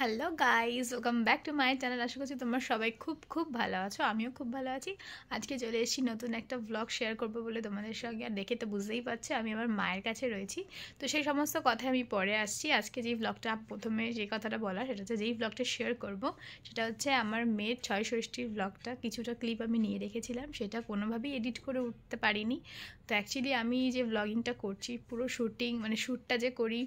Hello guys, welcome back to my channel. আশা করছি তোমরা সবাই খুব খুব ভালো আছো। আমিও খুব ভালো আছি। আজকে চলে এসেছি নতুন একটা ব্লগ শেয়ার করবো বলে তোমাদের সঙ্গে। আর দেখে তো বুঝতেই পারছো আমি আমার মায়ের কাছে রয়েছি। তো সেই সমস্ত কথা আমি পরে আসছি। আজকে যেই ব্লগটা প্রথমে যে কথাটা বলা, সেটা হচ্ছে যেই ব্লগটা শেয়ার করব সেটা হচ্ছে আমার মেয়ের ছয় ষষ্ঠীর ব্লগটা। কিছুটা ক্লিপ আমি নিয়ে রেখেছিলাম, সেটা কোনোভাবেই এডিট করে উঠতে পারিনি। তো অ্যাকচুয়ালি আমি যে ব্লগিংটা করছি, পুরো শ্যুটিং মানে শ্যুটটা যে করি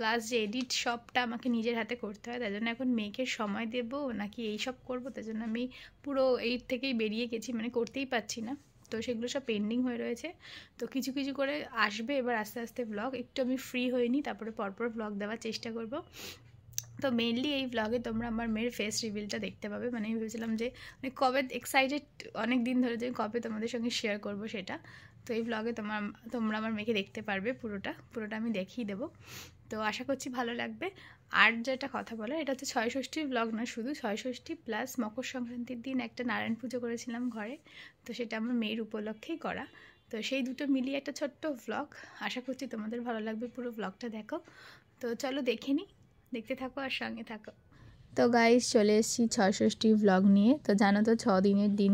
প্লাস যে এডিট সবটা আমাকে নিজের হাতে করতে হয়। তাই জন্য এখন মেয়েকে সময় দেব নাকি এই সব করবো, তাই জন্য আমি পুরো এই থেকেই বেরিয়ে গেছি, মানে করতেই পারছি না। তো সেগুলো সব পেন্ডিং হয়ে রয়েছে। তো কিছু কিছু করে আসবে এবার আস্তে আস্তে ব্লগ। একটু আমি ফ্রি হইনি, তারপরে পরপর ব্লগ দেওয়ার চেষ্টা করব। তো মেনলি এই ব্লগে তোমরা আমার মেয়ের ফেস রিভিলটা দেখতে পাবে। মানে আমি ভেবেছিলাম যে মানে কবে এক্সাইটেড অনেক দিন ধরে যে কবে তোমাদের সঙ্গে শেয়ার করব সেটা। তো এই ব্লগে তোমরা আমার মেয়েকে দেখতে পারবে, পুরোটা আমি দেখিয়ে দেবো। তো আশা করছি ভালো লাগবে। আর যেটা কথা বলা, এটা হচ্ছে ছয় ষষ্ঠীর ব্লগ না, শুধু ছয় ষষ্ঠী প্লাস মকর সংক্রান্তির দিন একটা নারায়ণ পুজো করেছিলাম ঘরে। তো সেটা আমার মেয়ের উপলক্ষেই করা। তো সেই দুটো মিলিয়ে একটা ছোট্ট ব্লগ। আশা করছি তোমাদের ভালো লাগবে, পুরো ব্লগটা দেখো। তো চলো দেখে নিই, দেখতে থাকো আর সঙ্গে থাকো। তো গাইস, চলে এসেছি ছয় ষষ্ঠী ব্লগ নিয়ে। তো জানো তো 6 দিনের দিন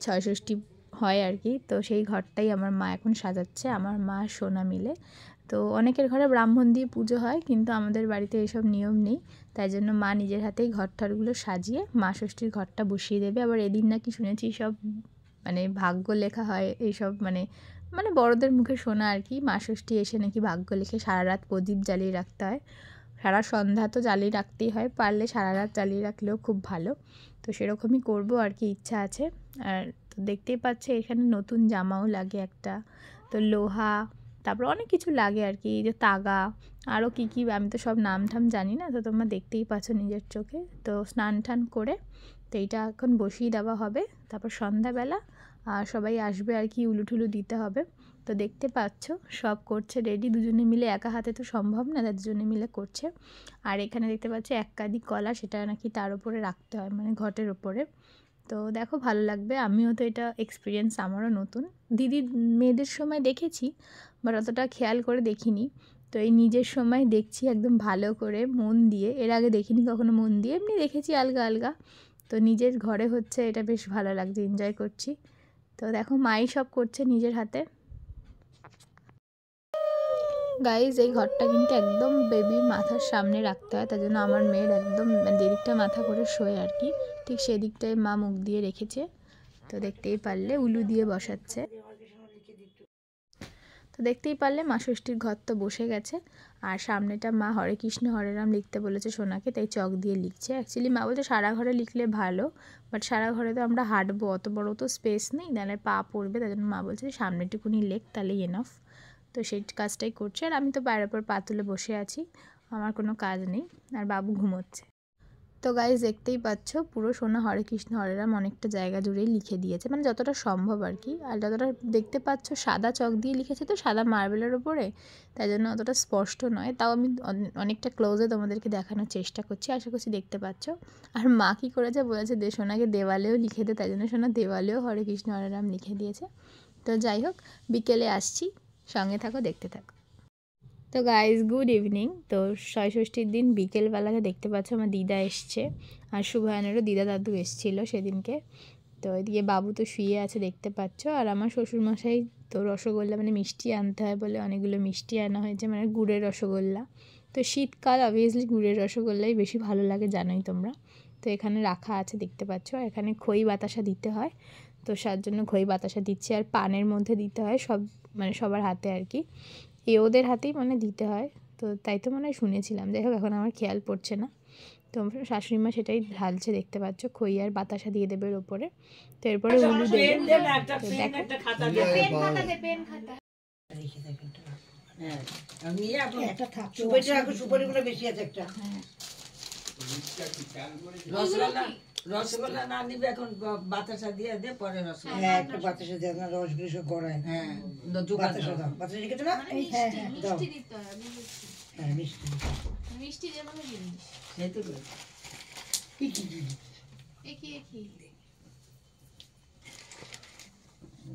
ছয় ষষ্ঠী হয় আর কি। তো সেই ঘরটাই আমার মা এখন সাজাচ্ছে, আমার মা সোনা মিলে। তো অনেকের ঘরে ব্রাহ্মণ দিয়ে পুজো হয়, কিন্তু আমাদের বাড়িতে এসব নিয়ম নেই। তাই জন্য মা নিজের হাতেই ঘর ঠরগুলো সাজিয়ে মা ষষ্ঠীর ঘরটা বসিয়ে দেবে। আবার এদিন নাকি শুনেছি সব মানে ভাগ্য লেখা হয় এইসব, মানে মানে বড়দের মুখে শোনা আর কি। মা ষষ্ঠী এসে নাকি ভাগ্য লিখে সারা রাত প্রদীপ জ্বালিয়ে রাখতে হয়। সারা সন্ধ্যা তো জ্বালিয়ে রাখতেই হয়, পারলে সারা রাত জ্বালিয়ে রাখলেও খুব ভালো। তো সেরকমই করবো আর কি, ইচ্ছা আছে। আর তো দেখতেই পাচ্ছে এখানে নতুন জামাও লাগে একটা, তো লোহা, তারপর অনেক কিছু লাগে আর কি, যে তাগা, আরও কী কী আমি তো সব নাম ঠাম জানি না। তো তোমরা দেখতেই পাচ্ছ নিজের চোখে। তো স্নান টান করে তো এইটা এখন বসিয়ে দেওয়া হবে। তারপর সন্ধ্যাবেলা সবাই আসবে আর কি, উলুঠুলু দিতে হবে। তো দেখতে পাচ্ছ সব করছে রেডি, দুজনে মিলে, একা হাতে তো সম্ভব না, দুজনে মিলে করছে। আর এখানে দেখতে পাচ্ছি এক কাঁদি কলা, সেটা নাকি তার উপরে রাখতে হয়, মানে ঘটের ওপরে। তো দেখো ভালো লাগবে, আমিও তো এটা এক্সপিরিয়েন্স আমারও নতুন। দিদির মেয়েদের সময় দেখেছি, বাট অতটা খেয়াল করে দেখিনি। তো এই নিজের সময় দেখছি একদম ভালো করে মন দিয়ে, এর আগে দেখিনি কখনো মন দিয়ে, এমনি দেখেছি আলগা আলগা। তো নিজের ঘরে হচ্ছে, এটা বেশ ভালো লাগছে, এনজয় করছি। তো দেখো মাই সব করছে নিজের হাতে। গাইজ, এই ঘরটা কিন্তু একদম বেবির মাথার সামনে রাখতে হয়, তাই জন্য আমার মেয়ের একদম যেদিকটা মাথা করে শোয় আর কি, ঠিক সেদিকটায় মা মুখ দিয়ে রেখেছে। তো দেখতেই পারলে উলু দিয়ে বসাচ্ছে। তো দেখতেই পারলে মা ষষ্ঠীর ঘর তো বসে গেছে। আর সামনেটা মা হরে কৃষ্ণ হরে রাম লিখতে বলেছে সোনাকে, তাই চক দিয়ে লিখছে। অ্যাকচুয়ালি মা বলছে সারা ঘরে লিখলে ভালো, বাট সারা ঘরে তো আমরা হাঁটবো, অত বড় তো স্পেস নেই, নাহলে পা পড়বে। তাই জন্য মা বলছে সামনেটুকুনি লেখ, তাহলেই এনাফ। তো সেই কাজটাই করছে। আর আমি তো বাইরের পর পা তুলে বসে আছি, আমার কোনো কাজ নেই। আর বাবু ঘুমোচ্ছে। তো গাইজ দেখতেই পাচ্ছ পুরো সোনা হরে কৃষ্ণ হরে রাম অনেকটা জায়গা জুড়েই লিখে দিয়েছে, মানে যতটা সম্ভব আর কি। আর যতটা দেখতে পাচ্ছ সাদা চক দিয়ে লিখেছে, তো সাদা মার্বেলের ওপরে, তাই জন্য অতটা স্পষ্ট নয়। তাও আমি অনেকটা ক্লোজে তোমাদেরকে দেখানোর চেষ্টা করছি, আশা করছি দেখতে পাচ্ছ। আর মা কী করেছে বলেছে সোনাকে দেওয়ালেও লিখে দে, তাই জন্য সোনা দেওয়ালেও হরে কৃষ্ণ হরে রাম লিখে দিয়েছে। তো যাই হোক, বিকেলে আসছি, সঙ্গে থাকো, দেখতে থাকো। তো গাইজ, গুড ইভিনিং। তো ছয় ষষ্ঠীর দিন বিকেলবেলাতে দেখতে পাচ্ছ আমার দিদা এসছে, আর শুভায়নেরও দিদা দাদু এসেছিলো সেদিনকে। তো এদিকে বাবু তো শুয়ে আছে দেখতে পাচ্ছ। আর আমার শ্বশুরমশাই তো রসগোল্লা, মানে মিষ্টি আনতে হয় বলে অনেকগুলো মিষ্টি আনা হয়েছে, মানে গুড়ের রসগোল্লা। তো শীতকাল অবভিয়াসলি গুড়ের রসগোল্লাই বেশি ভালো লাগে, জানোই তোমরা। তো এখানে রাখা আছে দেখতে পাচ্ছ। এখানে খই বাতাসা দিতে হয়, তো তার জন্য খই বাতাসা দিচ্ছে। আর পানের মধ্যে দিতে হয় সব, মানে সবার হাতে আর কি, ওদের হাতেই মানে দিতে হয়। তো তাই তো মনে হয় শুনেছিলাম, যাই হোক এখন আমার খেয়াল পড়ছে না। তো শাশুড়ি মা সেটাই ঢালছে দেখতে পাচ্ছ, খই আর বাতাসা দিয়ে দেবে এর ওপরে। তো এরপরে উলু দেবে। রসগোল্লা না নিবে এখন, বাতাসা দিয়ে দে, পরে রসগোল্লা একটা বাতাসা দিয়ে না, রসগুলো সব গড়ায়। হ্যাঁ, বাতাসা দাও, বাতাসা লিখেছো না? হ্যাঁ হ্যাঁ, মিষ্টি দিতে হয়, হ্যাঁ মিষ্টি, মিষ্টি যেমন জিনিস সেই তো কি কি জিনিস একই একই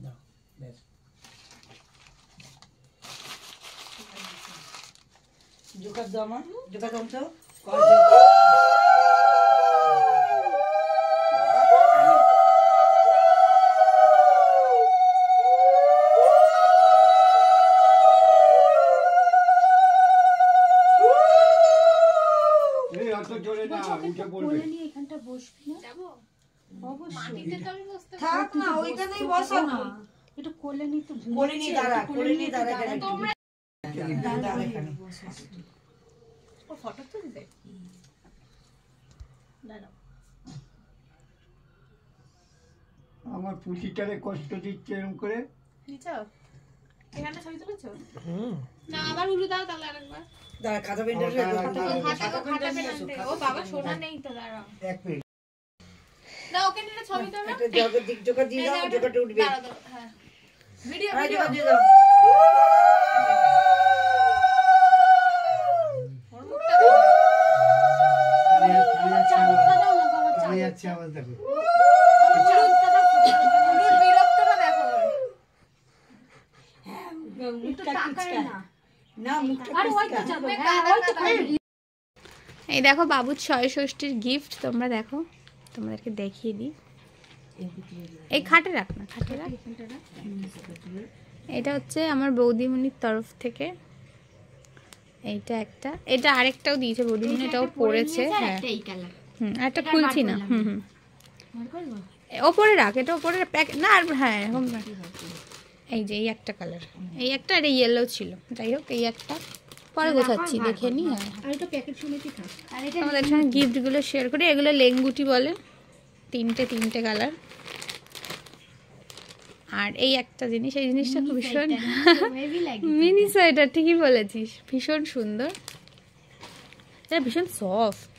দাও, বেশ জোকার দাও, মা জোকার দাও তো, অত জোরে না উঠে পড়বে কোলে নিয়ে এখানটা বসবি না যাব অবশ্যই মাটিতে তো আমি বসতে থাক না ওইখানেই বসো না একটু কোলে নিয়ে তো কোলে নিয়ে দাঁড়া তোমরা ও ফটো তুলবে দাঁড়াও আমার পুষিটারে কষ্ট দিচ্ছে এরকম করে নিচে এখানে ছবি তুলেছো না আবার উলু দাও তাহলে আরেকবার দাঁড়া খাতা পেন্টার খাতা পেন্টার ও বাবা সোনা নেই তো দাঁড়াও এক মিনিট না ওকে নিয়ে ছবি তোলো একটা জগৎ দিক জোকা দিয়ে দাও জোকাটা উঠবে দাঁড়াও হ্যাঁ ভিডিও ভিডিও দিয়ে দাও আমি যাচ্ছি আবার দেখো বিরক্তটা দেখো না মুখটা এই দেখো বাবুর ৬৬ষ্ঠীর গিফট তোমরা দেখো তোমাদেরকে দেখিয়ে দিই এই খাটে রাখ না খাটে রাখ এটা হচ্ছে আমার বৌদিমণির তরফ থেকে এইটা একটা এটা আরেকটাও দিয়েছে বৌদিমণি এটাও পড়েছে হ্যাঁ একটা খুলছি না ওপরে রাখ এটা ওপরে না আর হ্যাঁ এরকম এই যে এই একটা কালার এই একটা আর এই ইয়েলো ছিল যাই হোক এই একটা পরে গোছাচ্ছি দেখে নি হ্যাঁ আমাদের সঙ্গে গিফটগুলো শেয়ার করি এগুলো লেঙ্গুটি বলে তিনটে কালার আর এই একটা জিনিস এই জিনিসটা খুব ভীষণ মিনি সোয়েটার ঠিকই বলেছিস ভীষণ সুন্দর এটা ভীষণ সফট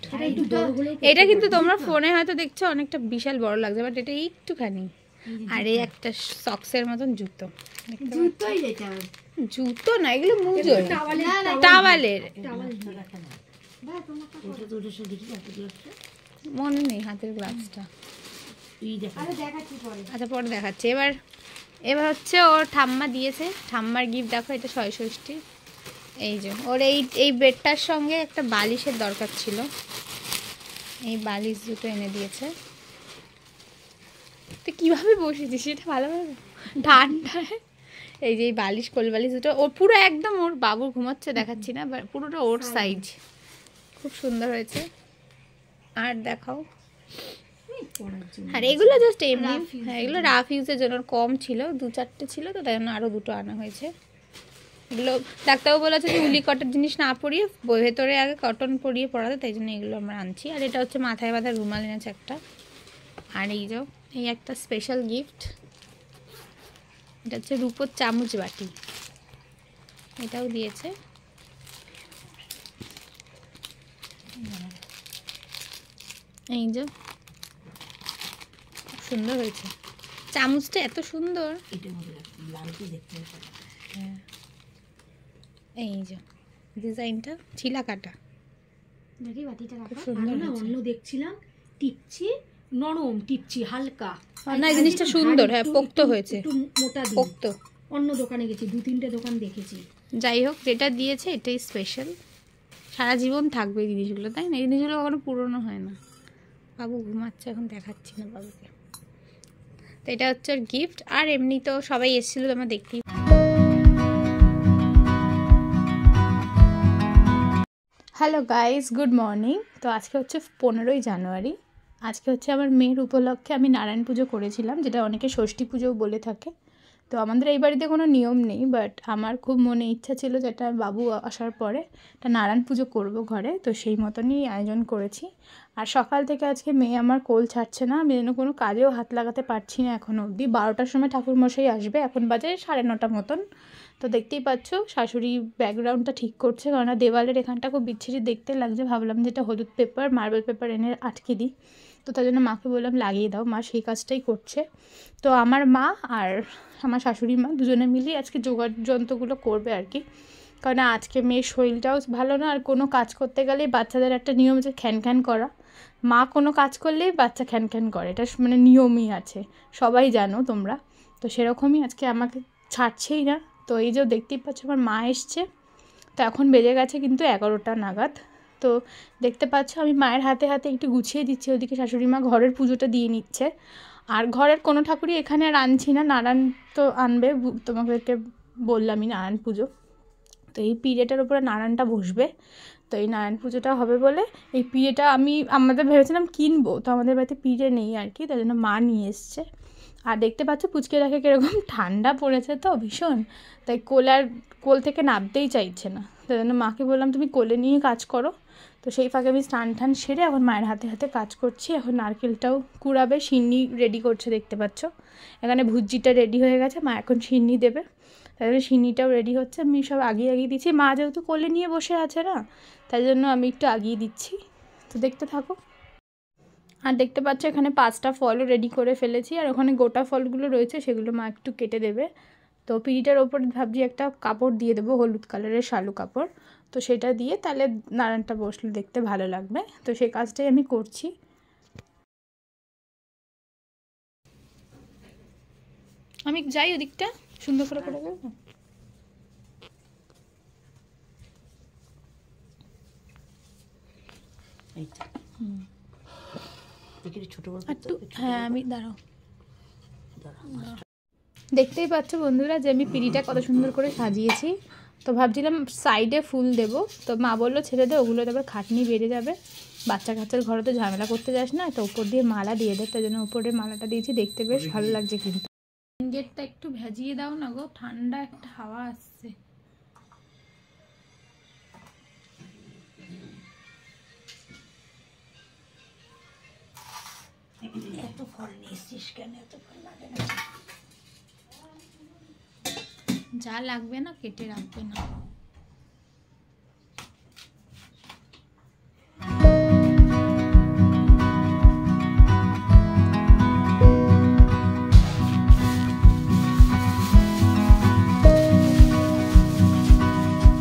এটা কিন্তু তোমরা ফোনে হয়তো দেখছো অনেকটা বিশাল বড় লাগছে বাট এটা একটুখানি আর এই একটা সক্সের মতন জুতো জুতো না এগুলো মুজো টাওয়ালের মনে নেই হাতের গ্লাভসটা আচ্ছা পরে দেখাচ্ছি এবার হচ্ছে ওর ঠাম্মা দিয়েছে ঠাম্মার গিফট দেখো এটা ৬৬ এই যে ওর এই বেডটার সঙ্গে একটা বালিশের দরকার ছিল এই বালিশ দুটো এনে দিয়েছে তো কিভাবে বসেছিস সেটা ভালোভাবে ঠান্ডায় এই যে এই বালিশ কোল বালিশ দুটো ওর পুরো একদম ওর বাবু ঘুমাচ্ছে দেখাচ্ছি না পুরোটা ওর সাইজ খুব সুন্দর হয়েছে আর দেখাও আর এগুলো জাস্ট এমনি হ্যাঁ এগুলো রাফ ইউজের জন্য কম ছিল ২-৪টে ছিল তো তাই জন্য আরও দুটো আনা হয়েছে এগুলো ডাক্তারবাবু বলেছে যে উলি কটন জিনিস না পরিয়ে ভেতরে আগে কটন পরিয়ে পরাতে তাই জন্য এগুলো আমরা আনছি আর এটা হচ্ছে মাথায় বাঁধা রুমাল এনেছে একটা আর এই যে এই একটা স্পেশাল গিফট এটা হচ্ছে রূপোর চামচ বাটি এটাও দিয়েছে এই যে সুন্দর হয়েছে চামচটা এত সুন্দর হ্যাঁ এই যে ডিজাইনটা ছিলা কাটা দেখি বাটিটা রাখো সুন্দর না অন্য দেখছিলাম টিপছি নরম টিপছি হালকা না এই জিনিসটা সুন্দর হ্যাঁ পোক্ত হয়েছে একটু মোটা পোক্ত অন্য দোকানে গেছি ২-৩টে দোকান দেখেছি যাই হোক যেটা দিয়েছে এটাই স্পেশাল সারা জীবন থাকবে এই জিনিসগুলো তাই না এই জিনিসগুলো কখনো পুরনো হয় না বাবু ঘুমাচ্ছে এখন দেখাচ্ছি না বাবুকে তো এটা হচ্ছে ওর গিফট আর এমনি তো সবাই এসেছিলো তোমরা দেখতেই হ্যালো গাইস গুড মর্নিং তো আজকে হচ্ছে 15ই জানুয়ারি আজকে হচ্ছে আমার মেয়ের উপলক্ষে আমি নারায়ণ পুজো করেছিলাম যেটা অনেকে ষষ্ঠী পুজোও বলে থাকে তো আমাদের এই বাড়িতে কোনো নিয়ম নেই বাট আমার খুব মনে ইচ্ছা ছিল যেটা বাবু আসার পরে একটা নারায়ণ পুজো করব ঘরে তো সেই মতনই আয়োজন করেছি আর সকাল থেকে আজকে মেয়ে আমার কোল ছাড়ছে না আমি যেন কোনো কাজেও হাত লাগাতে পারছি না এখনও অবধি 12টার সময় ঠাকুরমশাই আসবে এখন বাজে 9:30 মতন তো দেখতেই পাচ্ছ শাশুড়ি ব্যাকগ্রাউন্ডটা ঠিক করছে কারণ দেওয়ালের এখানটা খুব বিচ্ছিরি দেখতে লাগছে ভাবলাম যেটা হলুদ পেপার মার্বেল পেপার এনে আটকে দিই তো তার জন্য মাকে বললাম লাগিয়ে দাও মা সেই কাজটাই করছে তো আমার মা আর আমার শাশুড়ি মা দুজনে মিলেই আজকে জোগাড় যন্ত্রগুলো করবে আর কি কারণ আজকে মেয়ের শরীরটাও ভালো না আর কোনো কাজ করতে গেলেই বাচ্চাদের একটা নিয়ম আছে খ্যান করা মা কোনো কাজ করলেই বাচ্চা খ্যান করে এটা মানে নিয়মই আছে সবাই জানো তোমরা তো সেরকমই আজকে আমাকে ছাড়ছেই না তো এই যে দেখতেই পাচ্ছ আমার মা এসছে তো এখন বেজে গেছে কিন্তু 11টা নাগাদ তো দেখতে পাচ্ছ আমি মায়ের হাতে হাতে একটু গুছিয়ে দিচ্ছি ওদিকে শাশুড়ি মা ঘরের পুজোটা দিয়ে নিচ্ছে আর ঘরের কোনো ঠাকুরই এখানে আর আনছি না নারায়ণ তো আনবে তোমাদেরকে বললামই নারায়ণ পুজো তো এই পিরিয়ডের উপরে নারায়ণটা বসবে তো এই নারায়ণ পুজোটা হবে বলে এই পিঠেটা আমাদের ভেবেছিলাম কিনবো, তো আমাদের বাড়িতে পিঠে নেই আর কি, তাই জন্য মা নিয়ে এসছে। আর দেখতে পাচ্ছ পুচকে রাখে কীরকম ঠান্ডা পড়েছে তো ভীষণ, তাই কোল থেকে নামতেই চাইছে না, তাই জন্য মাকে বললাম তুমি কোলে নিয়ে কাজ করো। তো সেই ফাঁকে আমি স্নান সেরে এখন মায়ের হাতে হাতে কাজ করছি। এখন নারকেলটাও কুড়াবে, সিন্নি রেডি করছে দেখতে পাচ্ছ, এখানে ভুজিটা রেডি হয়ে গেছে, মা এখন সিন্নি দেবে, তাই জন্য সিন্নিটাও রেডি হচ্ছে। আমি সব আগিয়ে দিচ্ছি, মা যেহেতু কোলে নিয়ে বসে আছে না, তাই জন্য আমি একটু আগিয়ে দিচ্ছি। তো দেখতে থাকো। আর দেখতে পাচ্ছ এখানে 5টা ফলও রেডি করে ফেলেছি, আর ওখানে গোটা ফলগুলো রয়েছে সেগুলো মা একটু কেটে দেবে। তো পিঠেটার ওপর ভাবছি একটা কাপড় দিয়ে দেবো, হলুদ কালারের শালু কাপড়, তো সেটা দিয়ে তাহলে নারায়ণটা বসলে দেখতে ভালো লাগবে। তো সেই কাজটাই আমি করছি। আমি যাই ওদিকটা সুন্দর করে করে দেবো। হ্যাঁ আমি দাঁড়াও। দেখতেই পাচ্ছ বন্ধুরা যে আমি পিড়িটা কত সুন্দর করে সাজিয়েছি। তো ভাবছিলাম সাইডে ফুল দেব, তো মা বললো ছেড়ে দে, ওগুলো তো আবার খাটনি বেড়ে যাবে, বাচ্চা কাচ্চার ঘরে তো ঝামেলা করতে যাস না, তো উপর দিয়ে মালা দিয়ে দে, তাই জন্য উপরে মালাটা দিয়েছি, দেখতে বেশ ভালো লাগছে। কিন্তু গেটটা একটু ভেজিয়ে দাও না গো, ঠান্ডা একটা হাওয়া আসছে। এত ফল নিয়েছিস কেন? এত ফল লাগে না, যা লাগবে না কেটে রাখবে না।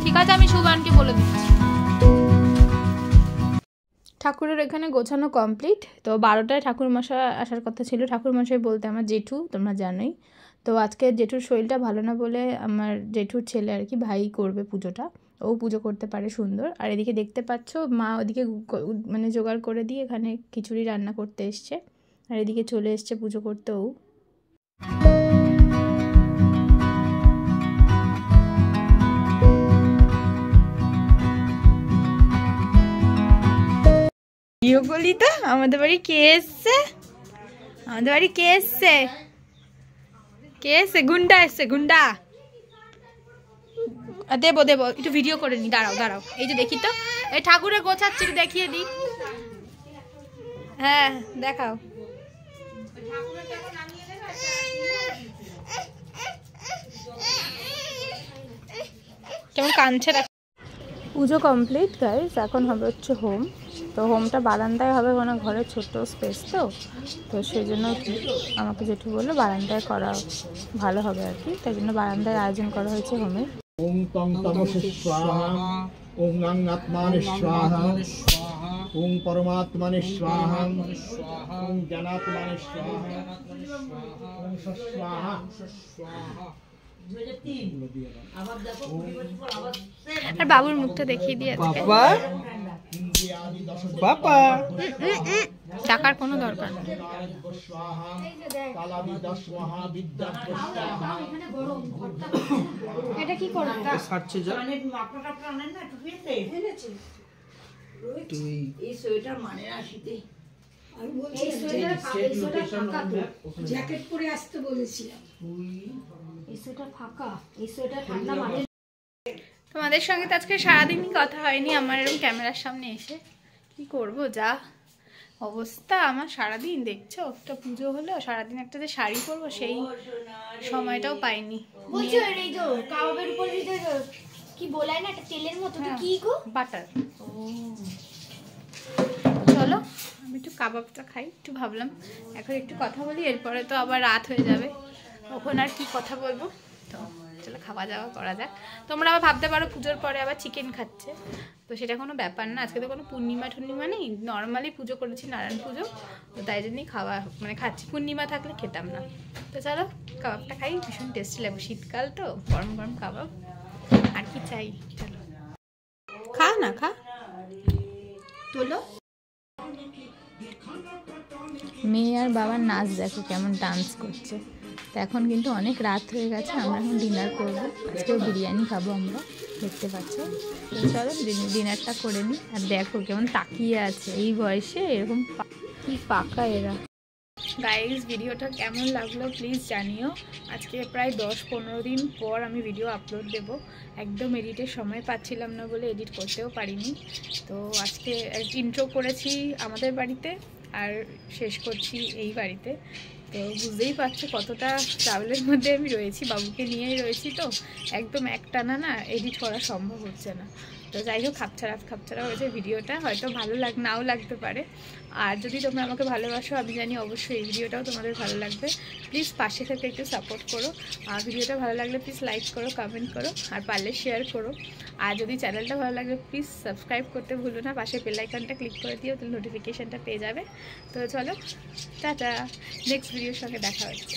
ঠিক আছে, আমি সুগানকে বলে দিচ্ছি। ঠাকুরের এখানে গোছানো কমপ্লিট। তো 12টায় ঠাকুরমশাই আসার কথা ছিল। ঠাকুরমশাই বলতে আমার জেঠু, তোমরা জানোই। তো আজকে জেঠুর শরীরটা ভালো না বলে আমার জেঠুর ছেলে আর কি, ভাই করবে পুজোটা, ও পুজো করতে পারে সুন্দর। আর এদিকে দেখতে পাচ্ছ মা ওদিকে মানে জোগাড় করে দিয়ে এখানে খিচুড়ি রান্না করতে এসছে, আর এদিকে চলে এসছে পুজো করতে ও। বলি তো আমাদের বাড়ি কে এসছে? আমাদের বাড়ি কে এসছে? কে এসছে? গুন্ডা এসছে, গুন্ডা। দেবো দেবো, একটু ভিডিও করে নি, দাঁড়াও দাঁড়াও। এই যে দেখি তো, এই ঠাকুরের গোছাচ্ছি, দেখিয়ে দিই। হ্যাঁ দেখাও। কেমন কাঁদছে। পুজো কমপ্লিট গাইস, এখন হবে হচ্ছে হোম। তো হোমটা বারান্দায় হবে, কোনো ঘরের ছোট্ট স্পেস, তো সেই জন্য আমাকে জেঠু বললো বারান্দায় করা ভালো হবে আর কি, তাই জন্য বারান্দায় আয়োজন করা হয়েছে হোমের। ওং তং তমসে স্বাহা, ওং আং আত্মানে স্বাহা, ওং পরমাত্মানে স্বাহা, ওং জ্ঞানাত্মানে স্বাহা, ওং স্বাহা। আর বাবুর মুখটা দেখিয়ে দিয়ে বাবা ডাকার কোনো দরকার নেই। এটা কি করে এই সোয়েটার মানে না শীতে, জ্যাকেট পরে আসতে বলেছিলাম। এই সোয়েটার ফাঁকা, এই সোয়েটার ঠান্ডা মানে। তোমাদের সঙ্গে তো আজকে সারাদিনই কথা হয়নি আমার এরকম ক্যামেরার সামনে এসে, কি করব যা অবস্থা আমার সারাদিন। দেখছো একটা পুজো হলো, সারাদিন একটা যে শাড়ি পরবো সেই সময়টাও পাইনি। বলছো এই যে কাবাবের উপর কি বলায় না, একটা তেলের মতো, কি গো? বাটার। চলো আমি একটু কাবাবটা খাই, একটু ভাবলাম এখন একটু কথা বলি, এরপরে তো আবার রাত হয়ে যাবে, তখন আর কি কথা বলবো। তো চলো খাওয়া দাওয়া করা যাক। তোমরা আবার ভাবতে পারো পুজোর পরে আবার চিকেন খাচ্ছে, তো সেটা কোনো ব্যাপার না। আজকে তো কোনো পূর্ণিমা টুর্ণিমা নেই, নর্মালি পুজো করেছি, নারায়ণ পুজো, তো তাই জন্যই খাওয়া মানে খাচ্ছি। পূর্ণিমা থাকলে খেতাম না। তো চলো কাবাবটা খাই, ভীষণ টেস্টি লাগবে, শীতকাল তো, গরম গরম কাবাব, আর কি চাই। চলো খা না, খা তোলো। মেয়ে আর বাবার নাচ দেখো কেমন ডান্স করছে। তো এখন কিন্তু অনেক রাত হয়ে গেছে, আমরা এখন ডিনার করবো, আজকেও বিরিয়ানি খাবো আমরা। দেখতে পাচ্ছ। তো চলো ডিনারটা করে নিই। আর দেখো কেমন তাকিয়ে আছে, এই বয়সে এরকম কি পাকা এরা। গাইজ ভিডিওটা কেমন লাগলো প্লিজ জানিও। আজকে প্রায় 10-15 দিন পর আমি ভিডিও আপলোড দেব। একদম এডিটের সময় পাচ্ছিলাম না বলে এডিট করতেও পারিনি। তো আজকে ইন্ট্রো করেছি আমাদের বাড়িতে আর শেষ করছি এই বাড়িতে। তো বুঝতেই পারছো কতটা ট্রাভেলের মধ্যে আমি রয়েছি, বাবুকে নিয়েই রয়েছি। তো একদম একটানা না এডিট করা সম্ভব হচ্ছে না। তো যাই হোক খাপছাড়া হয়েছে ভিডিওটা, হয়তো ভালো নাও লাগতে পারে। আর যদি তোমরা আমাকে ভালোবাসো আমি জানি অবশ্যই এই ভিডিওটাও তোমাদের ভালো লাগবে। প্লিজ পাশে থেকে একটু সাপোর্ট করো। আর ভিডিওটা ভালো লাগলে প্লিজ লাইক করো, কমেন্ট করো, আর পারলে শেয়ার করো। আর যদি চ্যানেলটা ভালো লাগলে প্লিজ সাবস্ক্রাইব করতে ভুলো না, পাশে বেল আইকনটা ক্লিক করে দিও, তাহলে নোটিফিকেশানটা পেয়ে যাবে। তো চলো টাটা, নেক্সট ভিডিওর সঙ্গে দেখা হচ্ছে।